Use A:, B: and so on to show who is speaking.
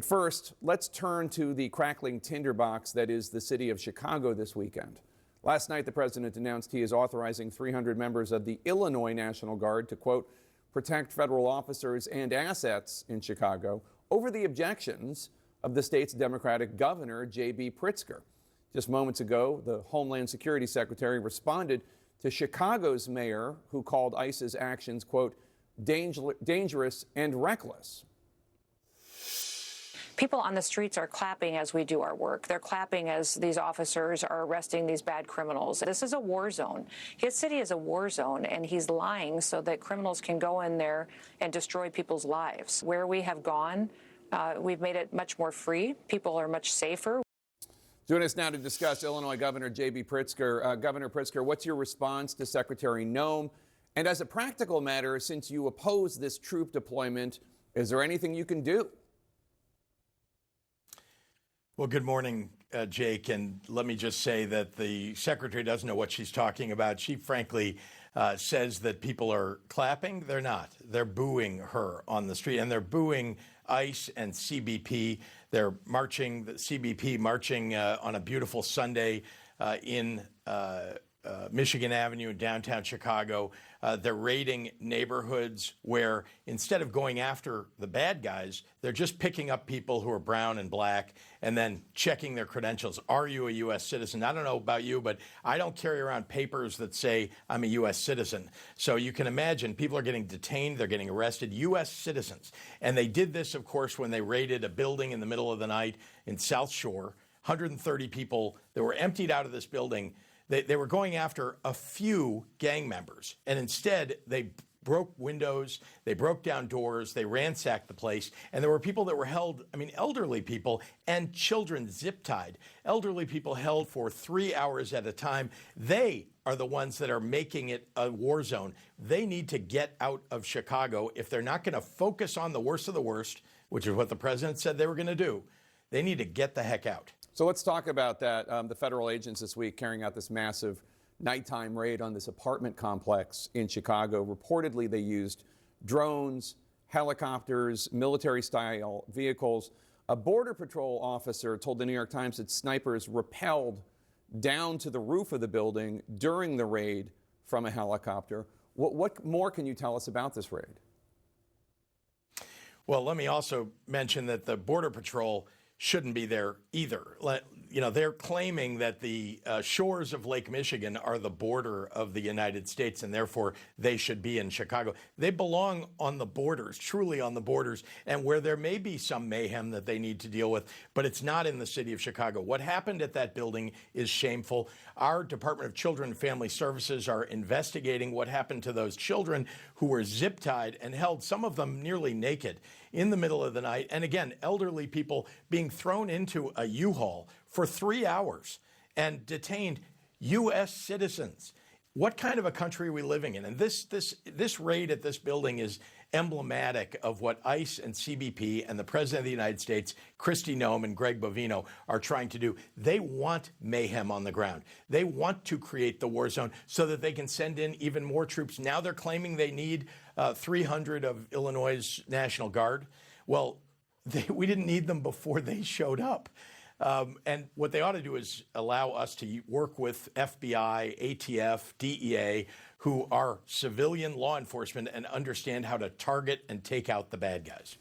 A: But first, let's turn to the crackling tinderbox that is the city of Chicago this weekend. Last night, the president announced he is authorizing 300 members of the Illinois National Guard to, quote, protect federal officers and assets in Chicago over the objections of the state's Democratic governor, J.B. Pritzker. Just moments ago, the Homeland Security Secretary responded to Chicago's mayor, who called ICE's actions, quote, dangerous and reckless.
B: People on the streets are clapping as we do our work. They're clapping as these officers are arresting these bad criminals. This is a war zone. His city is a war zone, and he's lying so that criminals can go in there and destroy people's lives. Where we have gone, we've made it much more free. People are much safer.
A: Joining us now to discuss Illinois Governor J.B. Pritzker. Governor Pritzker, what's your response to Secretary Noem? And as a practical matter, since you oppose this troop deployment, is there anything you can do?
C: Well, good morning, Jake. And let me just say that the secretary doesn't know what she's talking about. She frankly says that people are clapping. They're not. They're booing her on the street, and they're booing ICE and CBP. They're marching, the CBP marching on a beautiful Sunday in Michigan Avenue in downtown Chicago. They're raiding neighborhoods where instead of going after the bad guys, they're just picking up people who are brown and black and then checking their credentials. Are you a U.S. citizen? I don't know about you, but I don't carry around papers that say I'm a U.S. citizen. So you can imagine people are getting detained. They're getting arrested, U.S. citizens. And they did this, of course, when they raided a building in the middle of the night in South Shore. 130 people that were emptied out of this building. They were going after a few gang members, and instead they broke windows, they broke down doors, they ransacked the place, and there were people that were held, elderly people and children zip-tied. Elderly people held for 3 hours at a time. They are the ones that are making it a war zone. They need to get out of Chicago. If they're not going to focus on the worst of the worst, which is what the president said they were going to do, they need to get the heck out.
A: So let's talk about that. The federal agents this week carrying out this massive nighttime raid on this apartment complex in Chicago. Reportedly, they used drones, helicopters, military-style vehicles. A Border Patrol officer told the New York Times that snipers rappelled down to the roof of the building during the raid from a helicopter. What more can you tell us about this raid?
C: Well, let me also mention that the Border Patrol shouldn't be there either. They're claiming that the shores of Lake Michigan are the border of the United States, and therefore they should be in Chicago. They belong on the borders, truly on the borders, and where there may be some mayhem that they need to deal with, but it's not in the city of Chicago. What happened at that building is shameful. Our Department of Children and Family Services are investigating what happened to those children who were zip-tied and held, some of them nearly naked, in the middle of the night. And again, elderly people being thrown into a U-Haul for 3 hours and detained, U.S. citizens. What kind of a country are we living in? And this raid at this building is emblematic of what ICE and CBP and the President of the United States, Kristi Noem and Greg Bovino, are trying to do. They want mayhem on the ground. They want to create the war zone so that they can send in even more troops. Now they're claiming they need 300 of Illinois' National Guard. Well, we didn't need them before they showed up. And what they ought to do is allow us to work with FBI, ATF, DEA, who are civilian law enforcement and understand how to target and take out the bad guys.